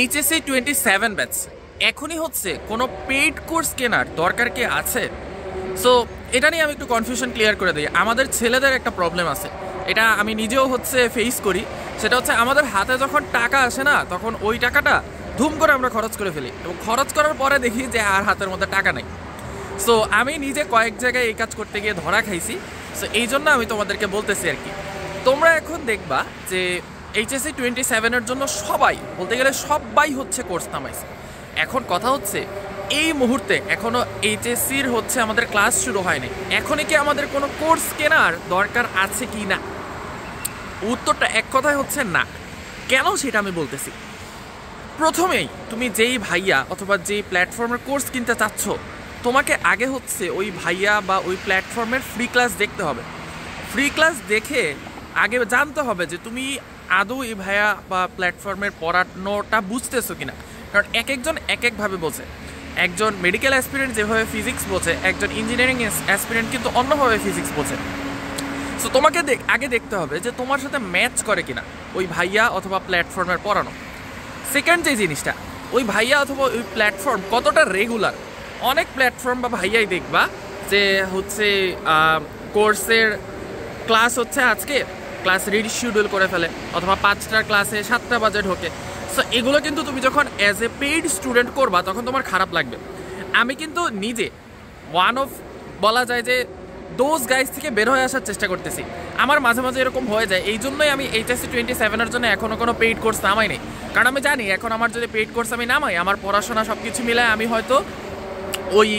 HSC 27 batch এখনই হচ্ছে কোনো পেইড কোর্স কেনার দরকার কি আছে? সো এটা নিয়ে আমি একটু কনফিউশন ক্লিয়ার করে দিই। আমাদের ছেলেদের একটা প্রবলেম আছে, এটা আমি নিজেও হচ্ছে ফেস করি। সেটা হচ্ছে আমাদের হাতে যখন টাকা আসে না, তখন ওই টাকাটা ধুম করে আমরা খরচ করে ফেলি এবং খরচ করার পরে দেখি যে আর হাতের মধ্যে টাকা নেই। সো আমি নিজে কয়েক জায়গায় এই কাজ করতে গিয়ে ধরা খাইছি। সো এই জন্য আমি তোমাদেরকে বলতেছি আর কি, তোমরা এখন দেখবা যে এইচএসসি 27-এর জন্য সবাই বলতে গেলে সবাই হচ্ছে কোর্স নামাইছে। এখন কথা হচ্ছে এই মুহূর্তে এখনও এইচএসসির হচ্ছে আমাদের ক্লাস শুরু হয়নি, এখনই কি আমাদের কোনো কোর্স কেনার দরকার আছে কি না? উত্তরটা এক কথায় হচ্ছে না। কেন সেটা আমি বলতেছি। প্রথমেই তুমি যেই ভাইয়া অথবা যেই প্ল্যাটফর্মের কোর্স কিনতে চাচ্ছ, তোমাকে আগে হচ্ছে ওই ভাইয়া বা ওই প্ল্যাটফর্মের ফ্রি ক্লাস দেখতে হবে। ফ্রি ক্লাস দেখে আগে জানতে হবে যে তুমি আদৌ এই ভাইয়া বা প্ল্যাটফর্মের পড়ানোটা বুঝতেছো কিনা। কারণ এক একজন এক একভাবে বোঝে। একজন মেডিকেল অ্যাসপিরেন্ট যেভাবে ফিজিক্স বোঝে, একজন ইঞ্জিনিয়ারিং অ্যাসপিরেন্ট কিন্তু অন্যভাবে ফিজিক্স বোঝে। সো তোমাকে আগে দেখতে হবে যে তোমার সাথে ম্যাচ করে কিনা ওই ভাইয়া অথবা প্ল্যাটফর্মের পড়ানো। সেকেন্ড যে জিনিসটা, ওই ভাইয়া অথবা ওই প্ল্যাটফর্ম কতটা রেগুলার। অনেক প্ল্যাটফর্ম বা ভাইয়াই দেখবা যে হচ্ছে কোর্সের ক্লাস হচ্ছে আজকে ক্লাস রিশিডিউল করে ফেলে, অথবা 5টার ক্লাসে 7টা বাজে ঢোকে। সো এগুলো কিন্তু তুমি যখন অ্যাজ এ পেইড স্টুডেন্ট করবা তখন তোমার খারাপ লাগবে। আমি কিন্তু নিজে ওয়ান অফ বলা যায় যে দোজ গাইজ থেকে বের হয়ে আসার চেষ্টা করতেছি। আমার মাঝে মাঝে এরকম হয়ে যায়, এই জন্যই আমি এইচএসসি 27-এর জন্য এখনও কোনো পেইড কোর্স নামাই নেই। কারণ আমি জানি এখন আমার যদি পেইড কোর্স আমি নামাই, আমার পড়াশোনা সব কিছু মিলায় আমি হয়তো ওই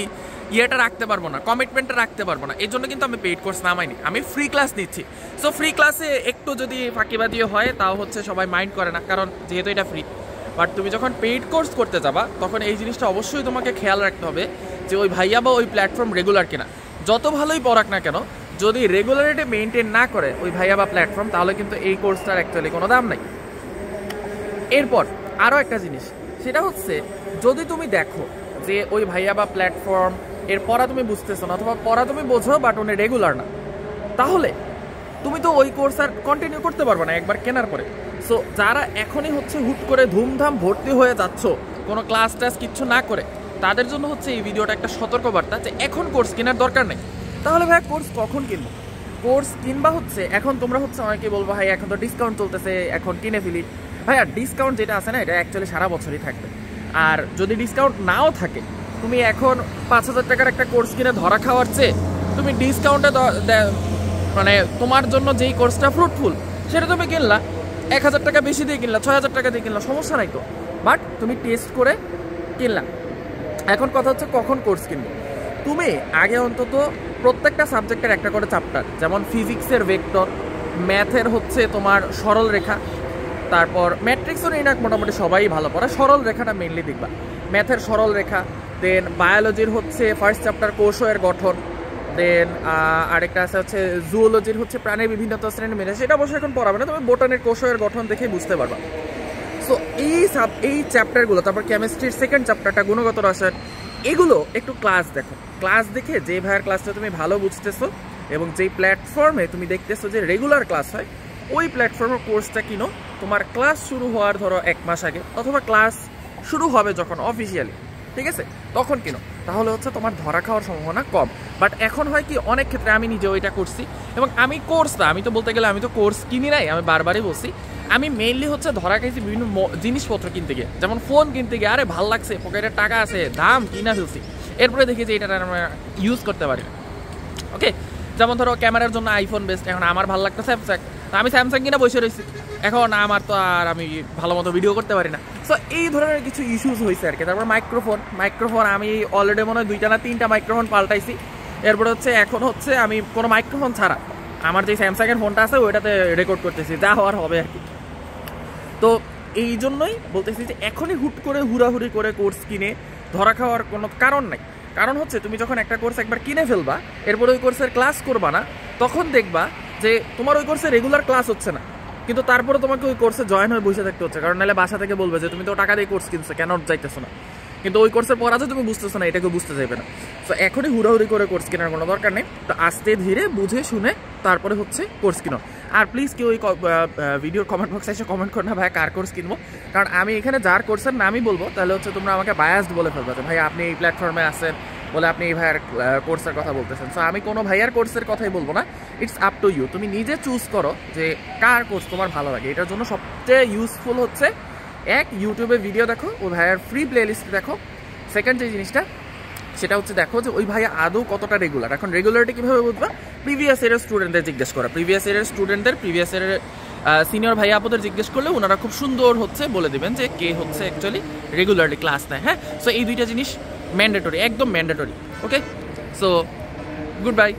ইয়েটা রাখতে পারবো না, কমিটমেন্টটা রাখতে পারবো না। এই জন্য কিন্তু আমি পেইড কোর্স নামাইনি, আমি ফ্রি ক্লাস নিচ্ছি। সো ফ্রি ক্লাসে একটু যদি ফাঁকিবাদিও হয় তাও হচ্ছে সবাই মাইন্ড করে না, কারণ যেহেতু এটা ফ্রি। বাট তুমি যখন পেইড কোর্স করতে যাবা তখন এই জিনিসটা অবশ্যই তোমাকে খেয়াল রাখতে হবে যে ওই ভাইয়া বা ওই প্ল্যাটফর্ম রেগুলার কিনা। যত ভালোই পড়াক না কেন, যদি রেগুলারিটি মেনটেন না করে ওই ভাইয়া বা প্ল্যাটফর্ম, তাহলে কিন্তু এই কোর্সটার অ্যাকচুয়ালি কোনো দাম নাই। এরপর আরও একটা জিনিস, সেটা হচ্ছে যদি তুমি দেখো যে ওই ভাইয়া বা প্ল্যাটফর্ম এর পড়া তুমি বুঝতেছো না, অথবা পড়া তুমি বোঝো বাট উনি রেগুলার না, তাহলে তুমি তো ওই কোর্স আর কন্টিনিউ করতে পারবে না একবার কেনার পরে। সো যারা এখনই হচ্ছে হুট করে ধুমধাম ভর্তি হয়ে যাচ্ছ কোনো ক্লাস টাস কিচ্ছু না করে, তাদের জন্য হচ্ছে এই ভিডিওটা একটা সতর্কবার্তা যে এখন কোর্স কেনার দরকার নেই। তাহলে ভাই কোর্স কখন কিনবো? কোর্স কিনবা হচ্ছে এখন তোমরা হচ্ছে অনেকে বলবো ভাই এখন তো ডিসকাউন্ট চলতেছে এখন কিনে ফেলি। ভাই আর ডিসকাউন্ট যেটা আছে না, এটা অ্যাকচুয়ালি সারা বছরই থাকবে। আর যদি ডিসকাউন্ট নাও থাকে, তুমি এখন 5,000 টাকার একটা কোর্স কিনে ধরা খাওয়ার চেয়ে তুমি ডিসকাউন্টে মানে তোমার জন্য যেই কোর্সটা ফ্রুটফুল সেটা তুমি কিনলা, 1,000 টাকা বেশি দিয়ে কিনলা, 6,000 টাকা দিয়ে কিনলা, সমস্যা নাই তো। বাট তুমি টেস্ট করে কিনলা। এখন কথা হচ্ছে কখন কোর্স কিনবো। তুমি আগে অন্তত প্রত্যেকটা সাবজেক্টের একটা করে চ্যাপ্টার, যেমন ফিজিক্সের ভেক্টর, ম্যাথের হচ্ছে তোমার সরল রেখা, তারপর ম্যাট্রিক্সও নিয়ে মোটামুটি সবাই ভালো পড়ে, সরল রেখাটা মেনলি দেখবা, ম্যাথের সরল রেখা। দেন বায়োলজির হচ্ছে ফার্স্ট চ্যাপ্টার কোষের গঠন। দেন আরেকটা আছে হচ্ছে জুওলজির হচ্ছে প্রাণীর বিভিন্নতা শ্রেণী মেনে, সেটা অবশ্যই এখন পড়াবে না, তবে বোটানির কোষের গঠন দেখেই বুঝতে পারবা। সো এই চ্যাপ্টারগুলো, তারপর কেমিস্ট্রির সেকেন্ড চ্যাপ্টারটা গুণগত রসায়ন, এগুলো একটু ক্লাস দেখো। ক্লাস দেখে যে ভাইয়ের ক্লাসটা তুমি ভালো বুঝতেছো এবং যেই প্ল্যাটফর্মে তুমি দেখতেছো যে রেগুলার ক্লাস হয়, ওই প্ল্যাটফর্মের কোর্সটা কিনো। তোমার ক্লাস শুরু হওয়ার ধরো 1 মাস আগে, অথবা ক্লাস শুরু হবে যখন অফিসিয়ালি, ঠিক আছে, তখন কিনো। তাহলে হচ্ছে তোমার ধরা খাওয়ার সম্ভাবনা কম। বাট এখন হয় কি, অনেক ক্ষেত্রে আমি নিজেও এটা করছি, এবং আমি কোর্সটা, আমি তো বলতে গেলে আমি তো কোর্স কিনি নাই, আমি বারবারই বলছি, আমি মেইনলি হচ্ছে ধরা খাইছি বিভিন্ন জিনিসপত্র কিনতে গিয়ে। যেমন ফোন কিনতে গিয়ে, আরে ভাল লাগছে, পকেটের টাকা আছে, দাম কিনা ফেলছি, এরপরে দেখি যে এটা আমরা ইউজ করতে পারি। ওকে, যেমন ধরো ক্যামেরার জন্য আইফোন বেস্ট, এখন আমার ভালো লাগতো স্যামসাং, আমি স্যামসাং কিনা বসে রয়েছি, এখন আমার তো আর আমি ভালো মতো ভিডিও করতে পারি না। সো এই ধরনের কিছু ইস্যুস হয়েছে আর কি। তারপর মাইক্রোফোন আমি অলরেডি মনে হয় 2টা না 3টা মাইক্রোফোন পাল্টাইছি। এরপরে হচ্ছে এখন হচ্ছে আমি কোনো মাইক্রোফোন ছাড়া আমার যে স্যামসাংয়ের ফোনটা আছে ওইটাতে রেকর্ড করতেছি, যা হওয়ার হবে আর কি। তো এই জন্যই বলতেছি যে এখনই হুট করে হুড়াহুড়ি করে কোর্স কিনে ধরা খাওয়ার কোনো কারণ নাই। কারণ হচ্ছে তুমি যখন একটা কোর্স একবার কিনে ফেলবা, এরপরে ওই কোর্সের ক্লাস করবা না, তখন দেখবা যে তোমার ওই কোর্সে রেগুলার ক্লাস হচ্ছে না, কিন্তু তারপরে তোমাকে ওই কোর্সে জয়েন হয়ে বসে থাকতে হচ্ছে। কারণ নাহলে বাসা থেকে বলবে যে তুমি তো টাকা দিয়ে কোর্স কিনছো, কেন যাইতেছো না। কিন্তু ওই কোর্সের পড়া যে তুমি বুঝতেছো না, এটাকে বুঝতে চাইবে না। সো এখনই হুড়াহুড়ি করে কোর্স কেনার কোনো দরকার নেই। তো আস্তে ধীরে বুঝে শুনে তারপরে হচ্ছে কোর্স কিনো। আর প্লিজ কেউ ওই ভিডিওর কমেন্ট বক্সে এসে কমেন্ট করো না ভাই কার কোর্স কিনবো, কারণ আমি এখানে যার কোর্সের নামই বলবো তাহলে হচ্ছে তোমরা আমাকে বায়াসড বলে ফেলবে যে ভাই আপনি এই প্ল্যাটফর্মে আছেন বলে আপনি এই ভাইয়ার কোর্সের কথা বলতেছেন। সো আমি কোনো ভাইয়ার কোর্সের কথাই বলবো না, ইটস আপ টু ইউ। তুমি নিজে চুজ করো যে কার কোর্স তোমার ভালো লাগে। এটার জন্য সবচেয়ে ইউজফুল হচ্ছে এক, ইউটিউবে ভিডিও দেখো, ওই ভাইয়ার ফ্রি প্লে লিস্ট দেখো। সেকেন্ড যে জিনিসটা সেটা হচ্ছে দেখো যে ওই ভাইয়া আদৌ কতটা রেগুলার। এখন রেগুলারিটি কীভাবে বুঝবা? প্রিভিয়াস ইয়ারের স্টুডেন্টদের জিজ্ঞেস করা, প্রিভিয়াস ইয়ারের স্টুডেন্টদের, প্রিভিয়াস ইয়ারের সিনিয়র ভাইয়া আপুদের জিজ্ঞেস করলে ওনারা খুব সুন্দর হচ্ছে বলে দেবেন যে কে হচ্ছে অ্যাকচুয়ালি রেগুলারলি ক্লাস নেয়। হ্যাঁ, সো এই দুইটা জিনিস ম্যান্ডেটরি, একদম ম্যান্ডেটরি। ওকে, সো গুড বাই।